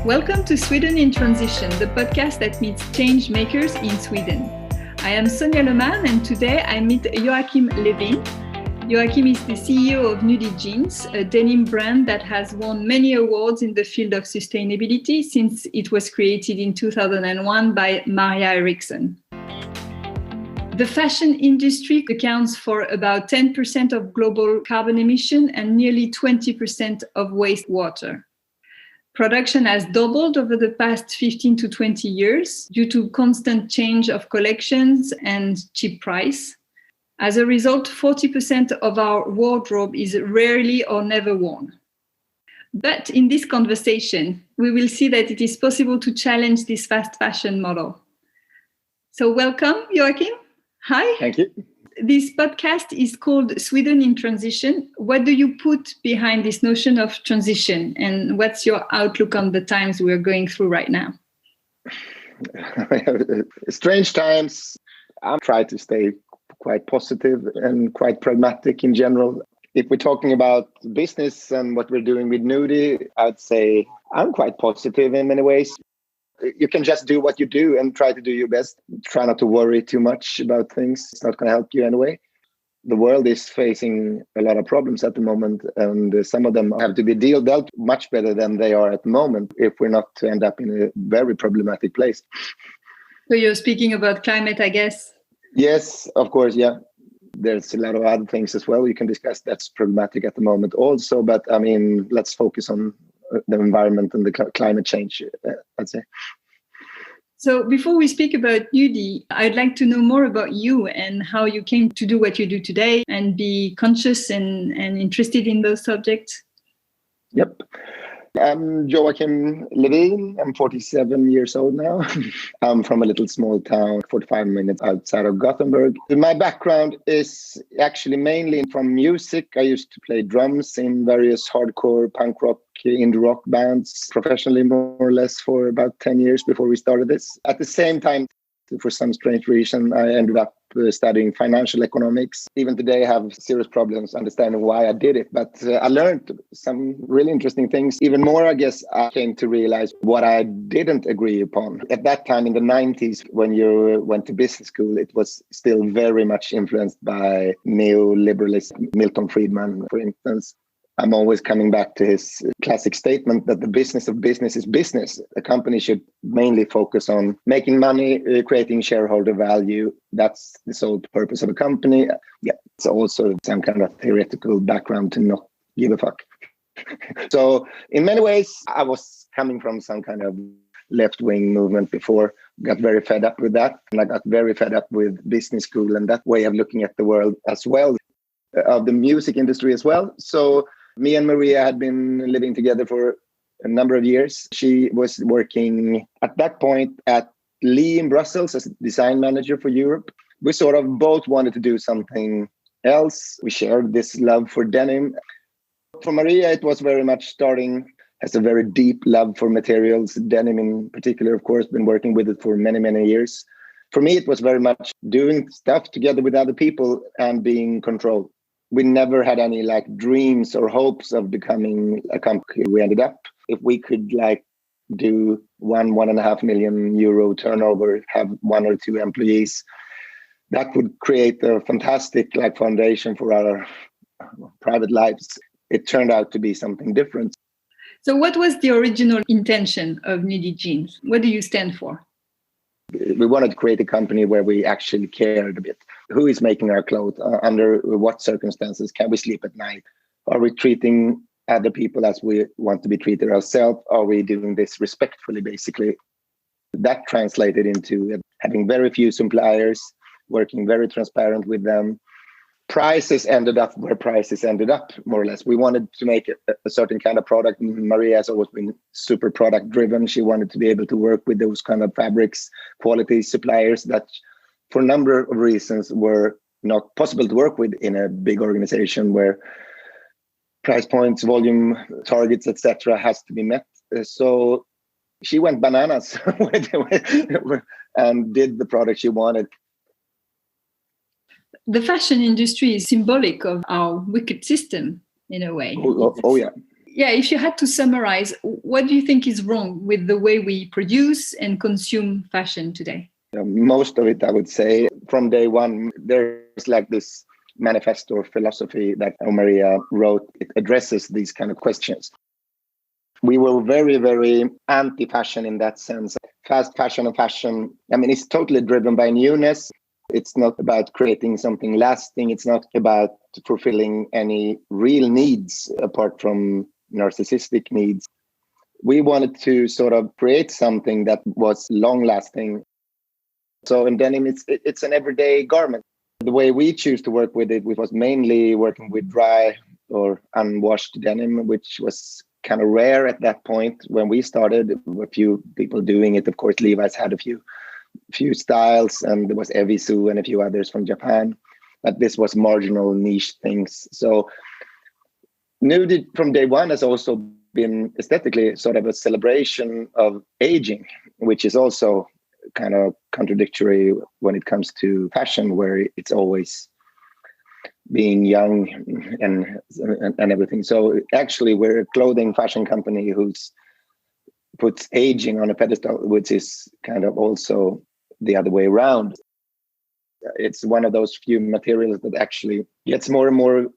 Welcome to Sweden in Transition, the podcast that meets change makers in Sweden. I am Sonia Leman, and today I meet Joakim Levin. Joakim is the CEO of Nudie Jeans, a denim brand that has won many awards in the field of sustainability since it was created in 2001 by Maria Erixon. The fashion industry accounts for about 10% of global carbon emission and nearly 20% of wastewater. Production has doubled over the past 15 to 20 years due to constant change of collections and cheap price. As a result, 40% of our wardrobe is rarely or never worn. But in this conversation, we will see that it is possible to challenge this fast fashion model. So welcome, Joakim. Hi. Thank you. This podcast is called Sweden in Transition. What do you put behind this notion of transition? And what's your outlook on the times we're going through right now? Strange times. I try to stay quite positive and quite pragmatic in general. If we're talking about business and what we're doing with Nudie, I'd say I'm quite positive in many ways. You can just do what you do and try to do your best. Try not to worry too much about things. It's not going to help you anyway. The world is facing a lot of problems at the moment, and some of them have to be dealt much better than they are at the moment if we're not to end up in a very problematic place. So you're speaking about climate, I guess? Yes, of course, yeah. There's a lot of other things as well we can discuss that's problematic at the moment also. But I mean, let's focus on the environment and the climate change, I'd say. So before we speak about Nudie, I'd like to know more about you and how you came to do what you do today and be conscious and interested in those subjects. Yep. I'm Joakim Levin. I'm 47 years old now. I'm from a little small town, 45 minutes outside of Gothenburg. My background is actually mainly from music. I used to play drums in various hardcore punk rock, indie rock bands professionally, more or less, for about 10 years before we started this. At the same time, for some strange reason, I ended up studying financial economics. Even today, I have serious problems understanding why I did it. But I learned some really interesting things. Even more, I guess, I came to realize what I didn't agree upon. At that time in the 90s, when you went to business school, it was still very much influenced by neoliberalism. Milton Friedman, for instance. I'm always coming back to his classic statement that the business of business is business. A company should mainly focus on making money, creating shareholder value. That's the sole purpose of a company. Yeah, it's also some kind of theoretical background to not give a fuck. So in many ways, I was coming from some kind of left-wing movement before, got very fed up with that. And I got very fed up with business school and that way of looking at the world as well, of the music industry as well. So me and Maria had been living together for a number of years. She was working at that point at Lee in Brussels as a design manager for Europe. We sort of both wanted to do something else. We shared this love for denim. For Maria, it was very much starting as a very deep love for materials. Denim in particular, of course, been working with it for many, many years. For me, it was very much doing stuff together with other people and being in control. We never had any dreams or hopes of becoming a company. We ended up, if we could do 1.5 million euro turnover, have 1 or 2 employees, that would create a fantastic foundation for our private lives. It turned out to be something different. So what was the original intention of Nudie Jeans? What do you stand for? We wanted to create a company where we actually cared a bit. Who is making our clothes? Under what circumstances? Can we sleep at night? Are we treating other people as we want to be treated ourselves? Are we doing this respectfully, basically? That translated into having very few suppliers, working very transparent with them. Prices ended up where prices ended up, more or less. We wanted to make a certain kind of product. Maria has always been super product driven. She wanted to be able to work with those kind of fabrics, quality suppliers that for a number of reasons were not possible to work with in a big organization where price points, volume targets, etc. has to be met. So she went bananas and did the product she wanted. The fashion industry is symbolic of our wicked system in a way. Oh yeah. Yeah, if you had to summarize, what do you think is wrong with the way we produce and consume fashion today? Most of it, I would say, from day one, there's like this manifesto or philosophy that Maria wrote. It addresses these kind of questions. We were very, very anti-fashion in that sense. Fast fashion and fashion, I mean, it's totally driven by newness. It's not about creating something lasting. It's not about fulfilling any real needs apart from narcissistic needs. We wanted to sort of create something that was long-lasting. So in denim, it's an everyday garment. The way we choose to work with it, we was mainly working with dry or unwashed denim, which was kind of rare at that point when we started. A few people doing it. Of course, Levi's had a few styles, and there was Evisu and a few others from Japan. But this was marginal niche things. So Nudie from day one has also been aesthetically sort of a celebration of aging, which is also kind of contradictory when it comes to fashion, where it's always being young and everything. So actually, we're a clothing fashion company who's puts aging on a pedestal, which is kind of also the other way around. It's one of those few materials that actually gets more and more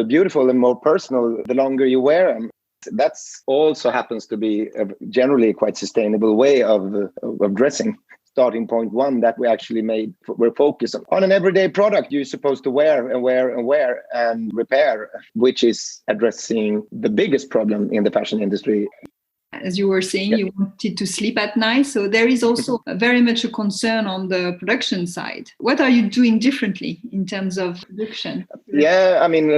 beautiful and more personal the longer you wear them. That's also happens to be a generally quite sustainable way of dressing. Starting point one that we actually we're focused on an everyday product you're supposed to wear and repair, which is addressing the biggest problem in the fashion industry. As you were saying, you wanted to sleep at night. So there is also very much a concern on the production side. What are you doing differently in terms of production? Yeah, I mean,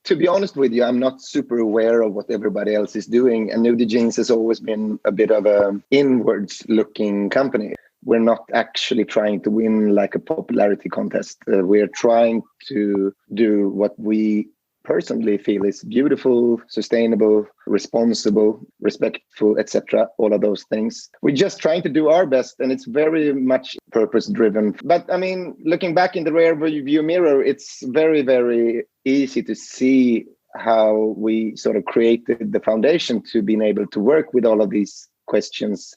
to be honest with you, I'm not super aware of what everybody else is doing. And Nudie Jeans has always been a bit of an inwards looking company. We're not actually trying to win like a popularity contest. We're trying to do what we personally feel is beautiful, sustainable, responsible, respectful, etc. All of those things. We're just trying to do our best, and it's very much purpose driven. But I mean, looking back in the rear view mirror, it's very, very easy to see how we sort of created the foundation to being able to work with all of these questions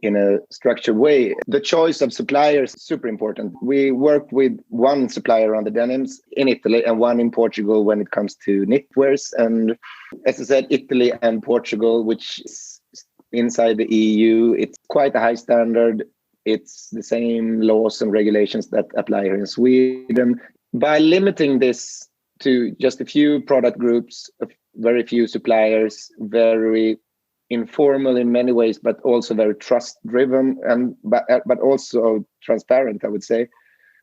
in a structured way. The choice of suppliers is super important. We work with one supplier on the denims in Italy and one in Portugal when it comes to knitwears. And as I said, Italy and Portugal, which is inside the EU, it's quite a high standard. It's the same laws and regulations that apply here in Sweden. By limiting this to just a few product groups, very few suppliers, very informal in many ways, but also very trust-driven and but also transparent, I would say.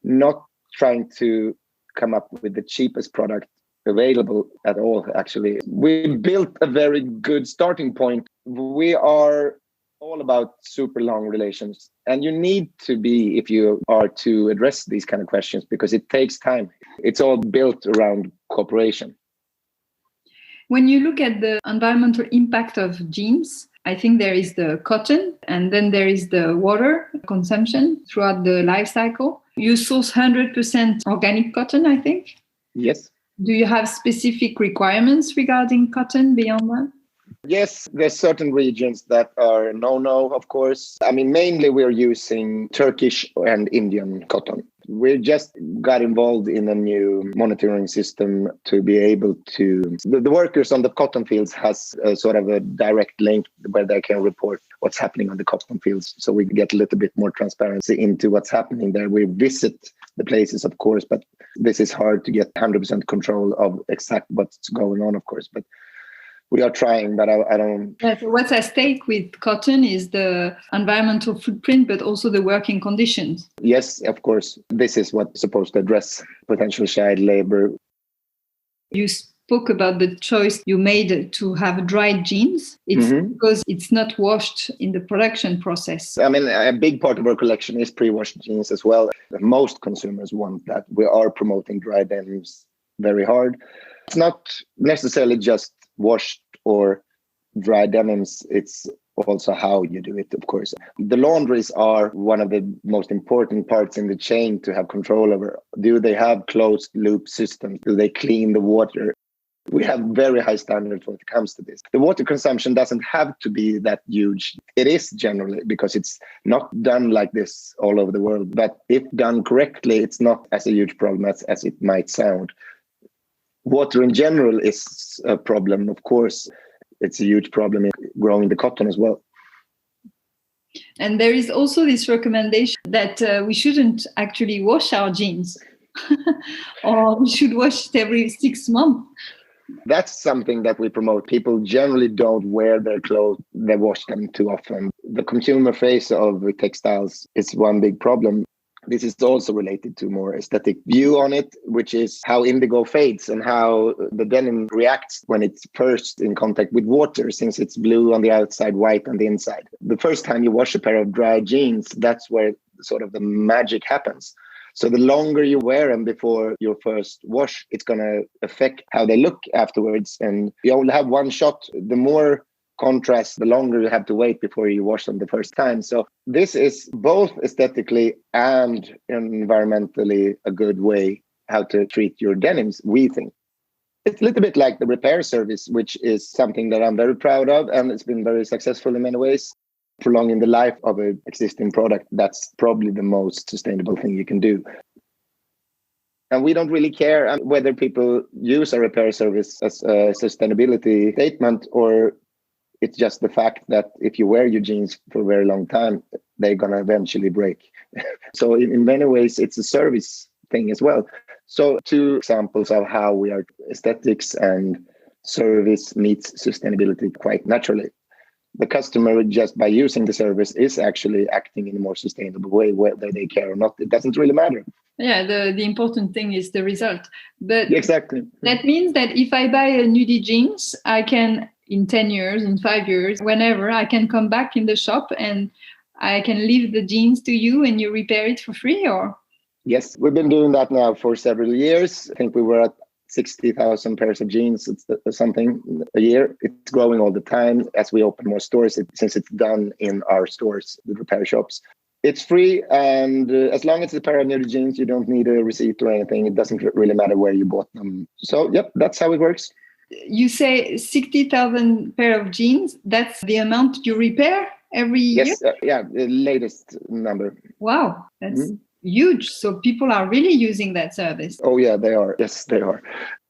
Not trying to come up with the cheapest product available at all, actually. We built a very good starting point. We are all about super long relations. And you need to be if you are to address these kind of questions, because it takes time. It's all built around cooperation. When you look at the environmental impact of jeans, I think there is the cotton and then there is the water consumption throughout the life cycle. You source 100% organic cotton, I think? Yes. Do you have specific requirements regarding cotton beyond that? Yes, there's certain regions that are no, of course. I mean, mainly we're using Turkish and Indian cotton. We just got involved in a new monitoring system to be able to... The workers on the cotton fields has a sort of a direct link where they can report what's happening on the cotton fields. So we get a little bit more transparency into what's happening there. We visit the places, of course, but this is hard to get 100% control of exact what's going on, of course. But we are trying, but I don't... Yeah, so what's at stake with cotton is the environmental footprint, but also the working conditions. Yes, of course. This is what's supposed to address potential child labor. You spoke about the choice you made to have dried jeans. It's because it's not washed in the production process. I mean, a big part of our collection is pre-washed jeans as well. Most consumers want that. We are promoting dry denims very hard. It's not necessarily just washed or dry denims, it's also how you do it, of course. The laundries are one of the most important parts in the chain to have control over. Do they have closed loop systems? Do they clean the water? We have very high standards when it comes to this. The water consumption doesn't have to be that huge. It is generally because it's not done like this all over the world. But if done correctly, it's not as a huge problem as it might sound. Water in general is a problem, of course. It's a huge problem in growing the cotton as well. And there is also this recommendation that we shouldn't actually wash our jeans or we should wash it every 6 months. That's something that we promote. People generally don't wear their clothes. They wash them too often. The consumer face of textiles is one big problem. This is also related to more aesthetic view on it, which is how indigo fades and how the denim reacts when it's first in contact with water, since it's blue on the outside, white on the inside. The first time you wash a pair of dry jeans, that's where sort of the magic happens. So the longer you wear them before your first wash, it's going to affect how they look afterwards. And you only have one shot. The more contrast, the longer you have to wait before you wash them the first time. So this is both aesthetically and environmentally a good way how to treat your denims, we think. It's a little bit like the repair service, which is something that I'm very proud of, and it's been very successful in many ways. Prolonging the life of an existing product, that's probably the most sustainable thing you can do. And we don't really care whether people use a repair service as a sustainability statement, or it's just the fact that if you wear your jeans for a very long time, they're going to eventually break. So in many ways, it's a service thing as well. So 2 examples of how we are aesthetics and service meets sustainability quite naturally. The customer, just by using the service, is actually acting in a more sustainable way, whether they care or not. It doesn't really matter. Yeah, the important thing is the result. But exactly. That means that if I buy a Nudie jeans, I can, in 10 years, in 5 years, whenever, I can come back in the shop and I can leave the jeans to you and you repair it for free, or? Yes, we've been doing that now for several years. I think we were at 60,000 pairs of jeans, it's something a year. It's growing all the time as we open more stores, since it's done in our stores, the repair shops. It's free, and as long as it's a pair of Nudie jeans, you don't need a receipt or anything. It doesn't really matter where you bought them. So, yep, that's how it works. You say 60,000 pair of jeans. That's the amount you repair every year? Yes, yeah, the latest number. Wow, that's huge. So people are really using that service. Oh, yeah, they are. Yes, they are.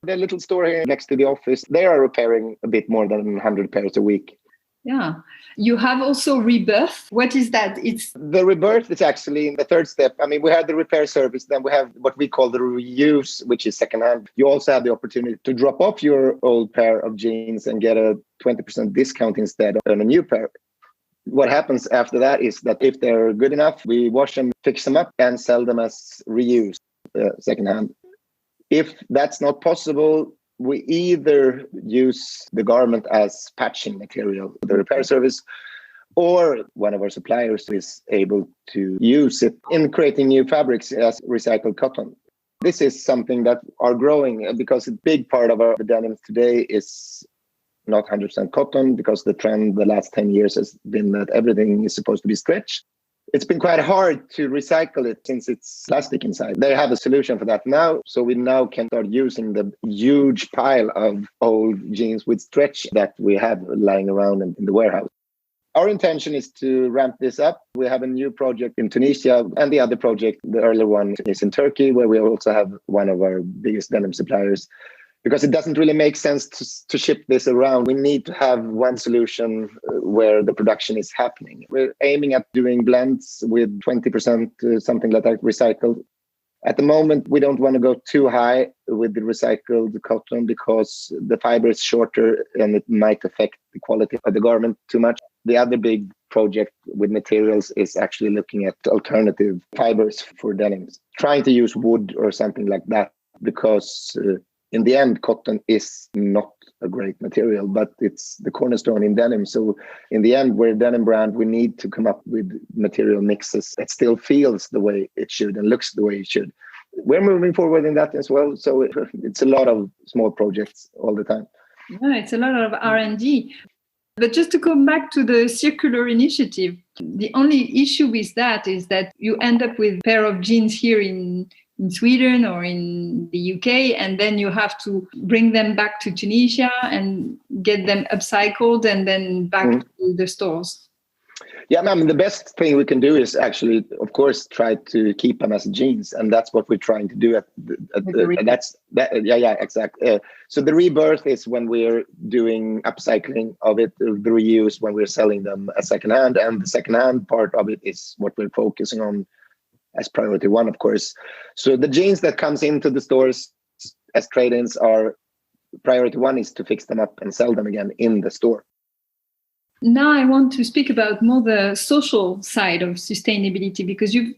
The little store here next to the office, they are repairing a bit more than 100 pairs a week. Yeah. You have also rebirth. What is that? It's the rebirth is actually in the 3rd step. I mean, we have the repair service, then we have what we call the reuse, which is secondhand. You also have the opportunity to drop off your old pair of jeans and get a 20% discount instead on a new pair. What happens after that is that if they're good enough, we wash them, fix them up, and sell them as reuse, secondhand. If that's not possible, we either use the garment as patching material, the repair service, or one of our suppliers is able to use it in creating new fabrics as recycled cotton. This is something that are growing because a big part of the denim today is not 100% cotton, because the trend the last 10 years has been that everything is supposed to be stretched. It's been quite hard to recycle it since it's plastic inside. They have a solution for that now. So we now can start using the huge pile of old jeans with stretch that we have lying around in the warehouse. Our intention is to ramp this up. We have a new project in Tunisia, and the other project, the earlier one, is in Turkey, where we also have one of our biggest denim suppliers. Because it doesn't really make sense to ship this around. We need to have one solution where the production is happening. We're aiming at doing blends with 20%, something like that, recycled. At the moment, we don't want to go too high with the recycled cotton because the fiber is shorter and it might affect the quality of the garment too much. The other big project with materials is actually looking at alternative fibers for denims, trying to use wood or something like that, because in the end, cotton is not a great material, but it's the cornerstone in denim. So in the end, we're a denim brand. We need to come up with material mixes that still feels the way it should and looks the way it should. We're moving forward in that as well. So it's a lot of small projects all the time. Yeah, it's a lot of R&D. But just to come back to the circular initiative, the only issue with that is that you end up with a pair of jeans here in in Sweden or in the UK, and then you have to bring them back to Tunisia and get them upcycled and then back to the stores. Yeah, I mean, the best thing we can do is actually, of course, try to keep them as jeans, and that's what we're trying to do. Exactly. So the rebirth is when we're doing upcycling of it, the reuse when we're selling them as secondhand, and the secondhand part of it is what we're focusing on as priority one, of course. So the jeans that comes into the stores as trade-ins are priority one is to fix them up and sell them again in the store. Now I want to speak about more the social side of sustainability, because you've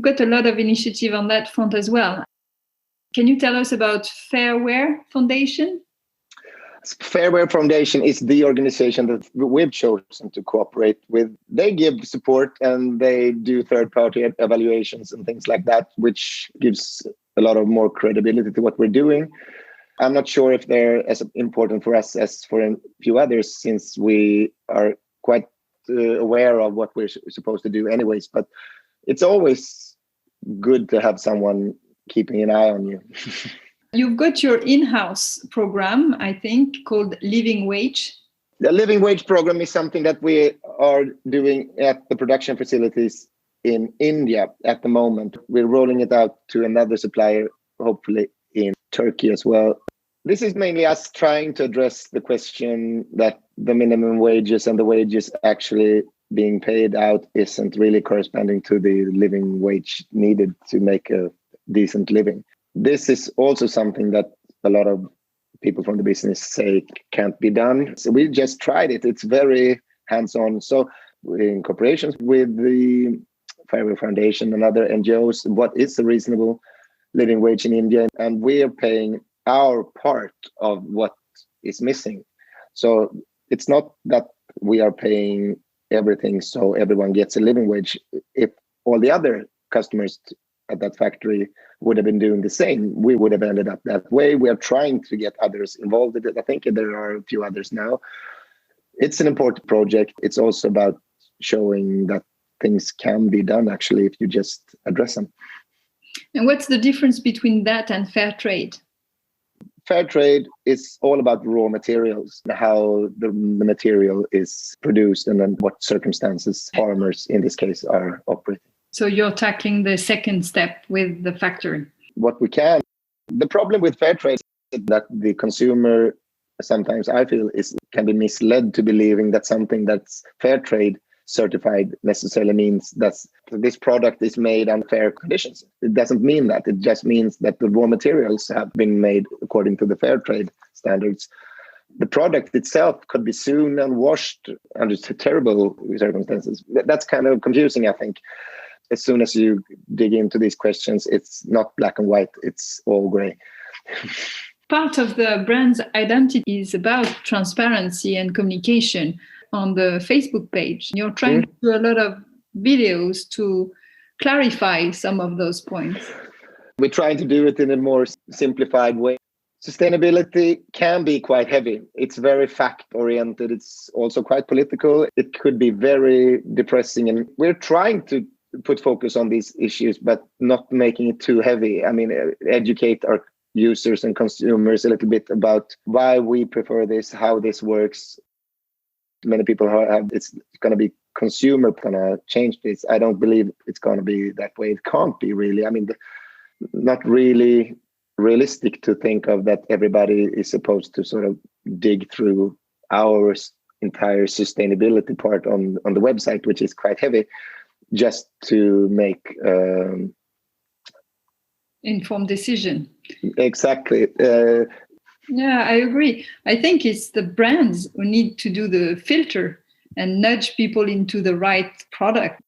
got a lot of initiative on that front as well. Can you tell us about Fairwear Foundation? Fairwear Foundation is the organization that we've chosen to cooperate with. They give support and they do third-party evaluations and things like that, which gives a lot of more credibility to what we're doing. I'm not sure if they're as important for us as for a few others, since we are quite aware of what we're supposed to do anyways. But it's always good to have someone keeping an eye on you. You've got your in-house program, I think, called Living Wage. The Living Wage program is something that we are doing at the production facilities in India at the moment. We're rolling it out to another supplier, hopefully in Turkey as well. This is mainly us trying to address the question that the minimum wages and the wages actually being paid out isn't really corresponding to the living wage needed to make a decent living. This is also something that a lot of people from the business say can't be done. So we just tried it. It's very hands-on. So in cooperation with the Fairwear Foundation and other NGOs, what is the reasonable living wage in India? And we are paying our part of what is missing. So it's not that we are paying everything so everyone gets a living wage. If all the other customers at that factory would have been doing the same, we would have ended up that way. We are trying to get others involved in it. I think there are a few others now. It's an important project. It's also about showing that things can be done actually if you just address them. And what's the difference between that and fair trade? Fair trade is all about raw materials, how the material is produced and then what circumstances farmers in this case are operating. So you're tackling the second step with the factory. What we can. The problem with fair trade is that the consumer, sometimes I feel, can be misled to believing that something that's fair trade certified necessarily means that this product is made on fair conditions. It doesn't mean that. It just means that the raw materials have been made according to the fair trade standards. The product itself could be sewn and washed under terrible circumstances. That's kind of confusing, I think. As soon as you dig into these questions, it's not black and white, it's all gray. Part of the brand's identity is about transparency and communication. On the Facebook page, you're trying to do a lot of videos to clarify some of those points. We're trying to do it in a more simplified way. Sustainability can be quite heavy. It's very fact-oriented. It's also quite political. It could be very depressing. And we're trying to put focus on these issues, but not making it too heavy. I mean, educate our users and consumers a little bit about why we prefer this, how this works. Many people have, it's going to be consumer going to change this. I don't believe it's going to be that way. It can't be really. I mean, not really realistic to think of that everybody is supposed to sort of dig through our entire sustainability part on the website, which is quite heavy, just to make informed decision. Exactly. Yeah, I agree. I think it's the brands who need to do the filter and nudge people into the right product.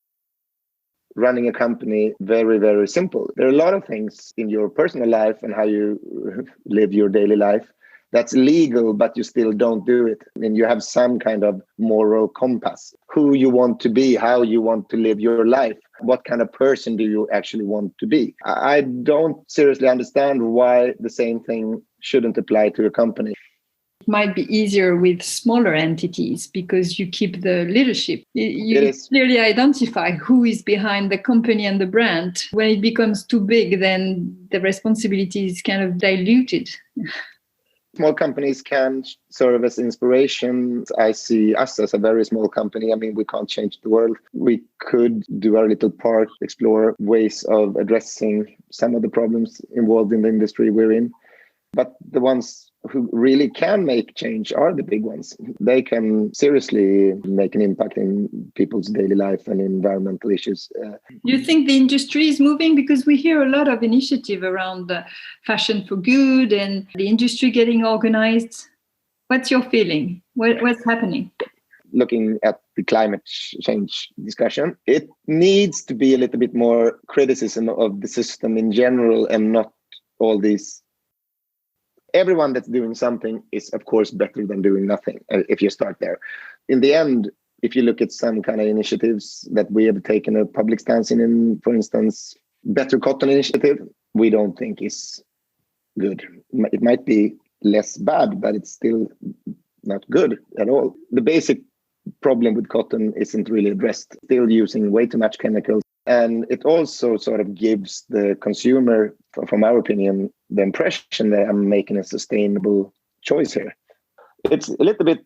Running a company, very, very simple. There are a lot of things in your personal life and how you live your daily life that's legal, but you still don't do it. I mean, you have some kind of moral compass, who you want to be, how you want to live your life. What kind of person do you actually want to be? I don't seriously understand why the same thing shouldn't apply to a company. It might be easier with smaller entities because you keep the leadership. You clearly identify who is behind the company and the brand. When it becomes too big, then the responsibility is kind of diluted. Small companies can serve as inspiration. I see us as a very small company. I mean, we can't change the world. We could do our little part, explore ways of addressing some of the problems involved in the industry we're in. But the ones who really can make change are the big ones. They can seriously make an impact in people's daily life and environmental issues. You think the industry is moving? Because we hear a lot of initiative around fashion for good and the industry getting organized. What's your feeling? What's happening? Looking at the climate change discussion, it needs to be a little bit more criticism of the system in general and not all these. Everyone that's doing something is, of course, better than doing nothing if you start there. In the end, if you look at some kind of initiatives that we have taken a public stance in, for instance, Better Cotton Initiative, we don't think is good. It might be less bad, but it's still not good at all. The basic problem with cotton isn't really addressed. Still using way too much chemicals. And it also sort of gives the consumer, from our opinion, the impression that I'm making a sustainable choice here. It's a little bit,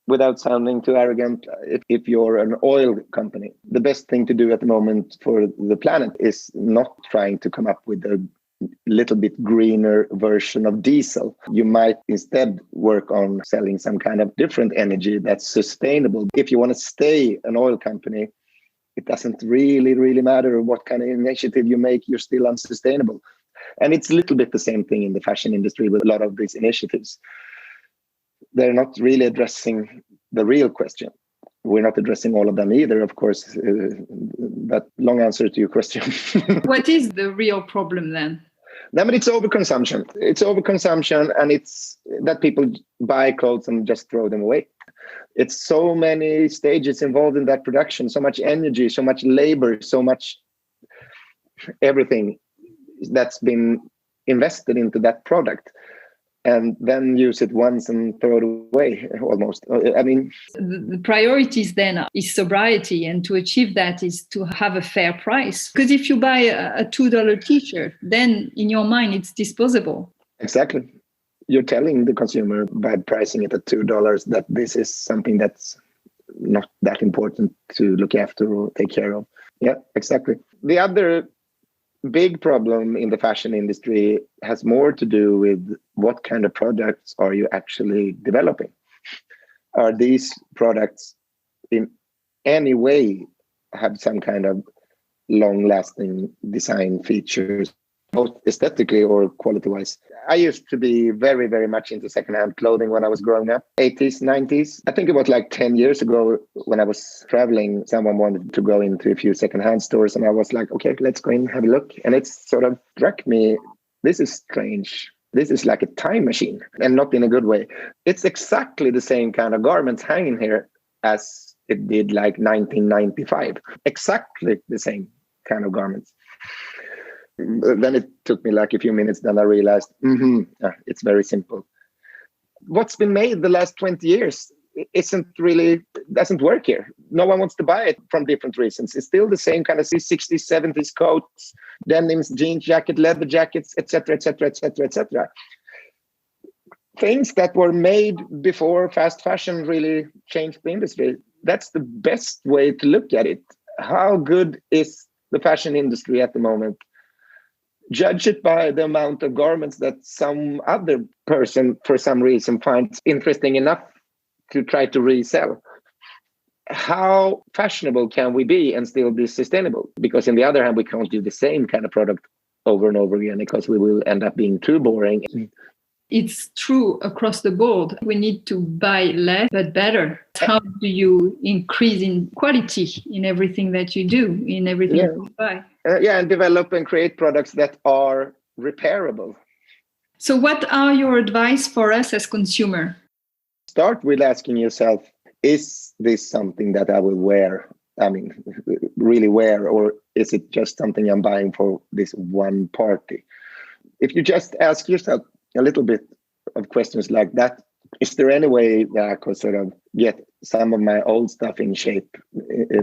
without sounding too arrogant, if you're an oil company, the best thing to do at the moment for the planet is not trying to come up with a little bit greener version of diesel. You might instead work on selling some kind of different energy that's sustainable. If you want to stay an oil company, it doesn't really matter what kind of initiative you make, you're still unsustainable. And it's a little bit the same thing in the fashion industry with a lot of these initiatives. They're not really addressing the real question. We're not addressing all of them either, of course. But long answer to your question. What is the real problem then? No, but it's overconsumption. It's overconsumption, and it's that people buy clothes and just throw them away. It's so many stages involved in that production, so much energy, so much labor, so much everything that's been invested into that product, and then use it once and throw it away almost. I mean, the priorities then is sobriety, and to achieve that is to have a fair price. Because if you buy a $2 t-shirt, then in your mind it's disposable. Exactly. You're telling the consumer by pricing it at $2 that this is something that's not that important to look after or take care of. Yeah, exactly. The other big problem in the fashion industry has more to do with what kind of products are you actually developing? Are these products in any way have some kind of long-lasting design features, both aesthetically or quality-wise? I used to be very, very much into secondhand clothing when I was growing up, 80s, 90s. I think it was like 10 years ago when I was traveling, someone wanted to go into a few secondhand stores and I was like, okay, let's go in and have a look. And it sort of struck me, this is strange. This is like a time machine, and not in a good way. It's exactly the same kind of garments hanging here as it did like 1995. Exactly the same kind of garments. Then it took me like a few minutes. Then I realized it's very simple. What's been made the last 20 years doesn't work here. No one wants to buy it from different reasons. It's still the same kind of 60s, 70s coats, denims, jeans, jacket, leather jackets, etc., etc., etc., etc. Things that were made before fast fashion really changed the industry. That's the best way to look at it. How good is the fashion industry at the moment? Judge it by the amount of garments that some other person, for some reason, finds interesting enough to try to resell. How fashionable can we be and still be sustainable? Because on the other hand, we can't do the same kind of product over and over again because we will end up being too boring. It's true across the board. We need to buy less, but better. How do you increase in quality in everything that you do, in everything you buy? And develop and create products that are repairable. So what are your advice for us as consumer? Start with asking yourself, is this something that I will wear? I mean, really wear, or is it just something I'm buying for this one party? If you just ask yourself a little bit of questions like that, is there any way that I could sort of get some of my old stuff in shape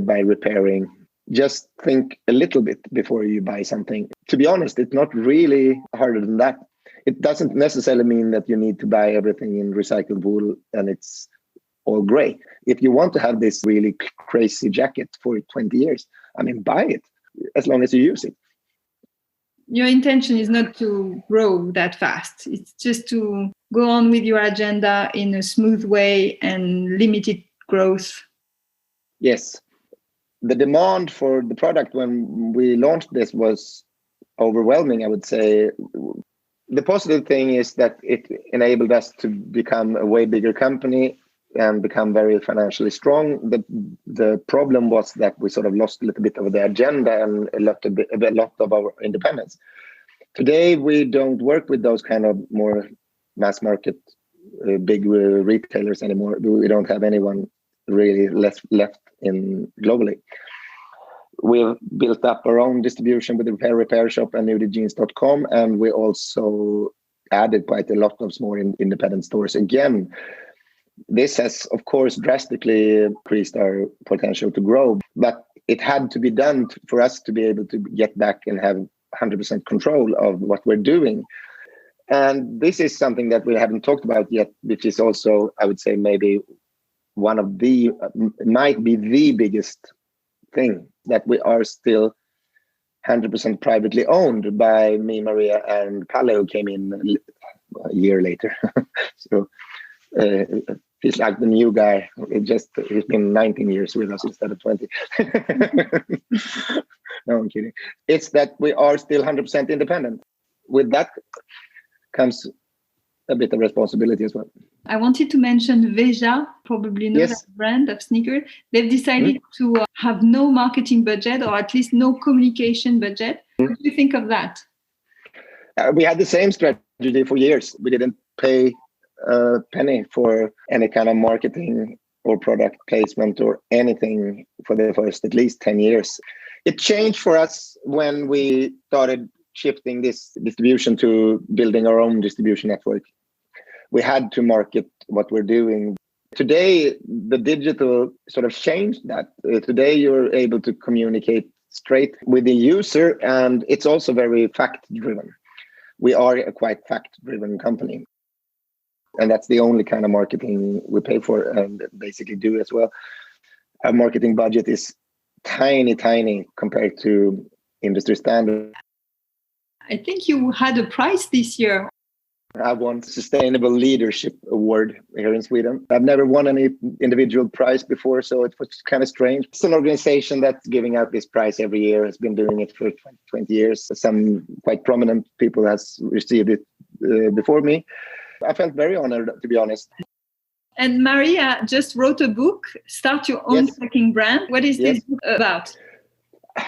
by repairing? Just think a little bit before you buy something. To be honest, it's not really harder than that. It doesn't necessarily mean that you need to buy everything in recycled wool and it's all gray. If you want to have this really crazy jacket for 20 years, I mean, buy it as long as you use it. Your intention is not to grow that fast. It's just to go on with your agenda in a smooth way and limited growth. Yes. The demand for the product when we launched this was overwhelming, I would say. The positive thing is that it enabled us to become a way bigger company and become very financially strong. The problem was that we sort of lost a little bit of the agenda and a lot of our independence. Today, we don't work with those kind of more mass market big retailers anymore. We don't have anyone really left in globally. We've built up our own distribution with the repair shop and nudiejeans.com, and we also added quite a lot of small independent stores. Again, this has, of course, drastically increased our potential to grow, but it had to be done for us to be able to get back and have 100% control of what we're doing. And this is something that we haven't talked about yet, which is also, I would say, maybe might be the biggest thing, that we are still 100% privately owned by me, Maria, and Kalle, who came in a year later. So he's like the new guy. He's been 19 years with us instead of 20. No, I'm kidding. It's that we are still 100% independent. With that comes a bit of responsibility as well. I wanted to mention Veja, probably not Yes. a brand of sneakers. They've decided to have no marketing budget, or at least no communication budget. What do you think of that? We had the same strategy for years. We didn't pay a penny for any kind of marketing or product placement or anything for the first at least 10 years. It changed for us when we started shifting this distribution to building our own distribution network. We had to market what we're doing. Today, the digital sort of changed that. Today, you're able to communicate straight with the user, and it's also very fact-driven. We are a quite fact-driven company. And that's the only kind of marketing we pay for and basically do as well. Our marketing budget is tiny compared to industry standard. I think you had a prize this year. I won Sustainable Leadership Award here in Sweden. I've never won any individual prize before, so it was kind of strange. It's an organization that's giving out this prize every year, has been doing it for 20 years. Some quite prominent people has received it before me. I felt very honored, to be honest. And Maria just wrote a book, Start Your Own Fucking Brand. What is this book about?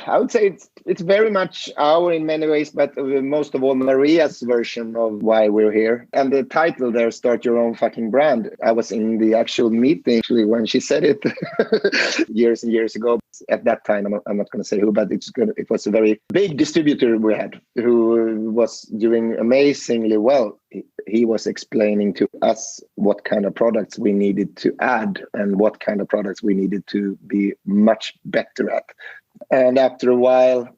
I would say it's very much our in many ways, but most of all Maria's version of why we're here. And the title there, Start Your Own Fucking Brand. I was in the actual meeting actually when she said it years and years ago. At that time, I'm not going to say who, but it was a very big distributor we had who was doing amazingly well. He was explaining to us what kind of products we needed to add and what kind of products we needed to be much better at. And after a while,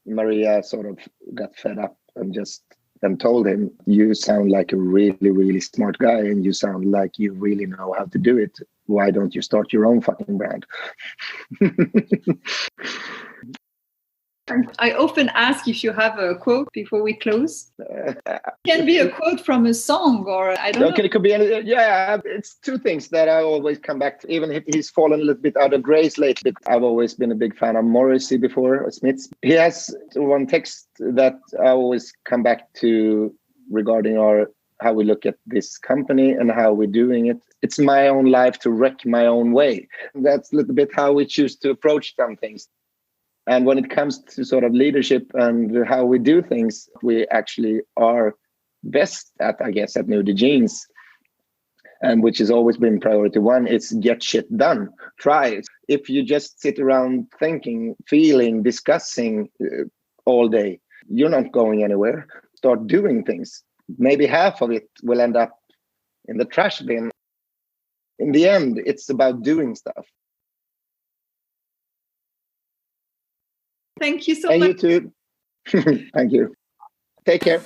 Maria sort of got fed up and told him, you sound like a really, really smart guy and you sound like you really know how to do it. Why don't you start your own fucking brand? I often ask if you have a quote before we close. It can be a quote from a song or I don't know. It could be it's two things that I always come back to. Even if he's fallen a little bit out of grace lately, I've always been a big fan of Morrissey before, Smiths. He has one text that I always come back to regarding how we look at this company and how we're doing it. It's my own life to wreck my own way. That's a little bit how we choose to approach some things. And when it comes to sort of leadership and how we do things, we actually are best at, I guess, at Nudie Jeans, and which has always been priority one, it's get shit done. Try it. If you just sit around thinking, feeling, discussing all day, you're not going anywhere. Start doing things. Maybe half of it will end up in the trash bin. In the end, it's about doing stuff. Thank you so much. And you too. Thank you. Take care.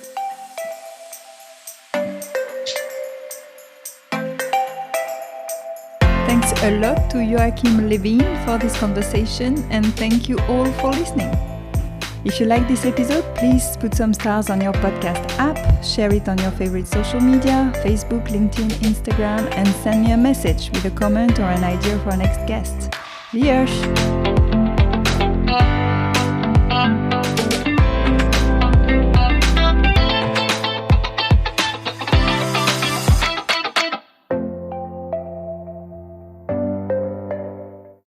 Thanks a lot to Joakim Levin for this conversation, and thank you all for listening. If you like this episode, please put some stars on your podcast app, share it on your favorite social media, Facebook, LinkedIn, Instagram, and send me a message with a comment or an idea for our next guest. Cheers!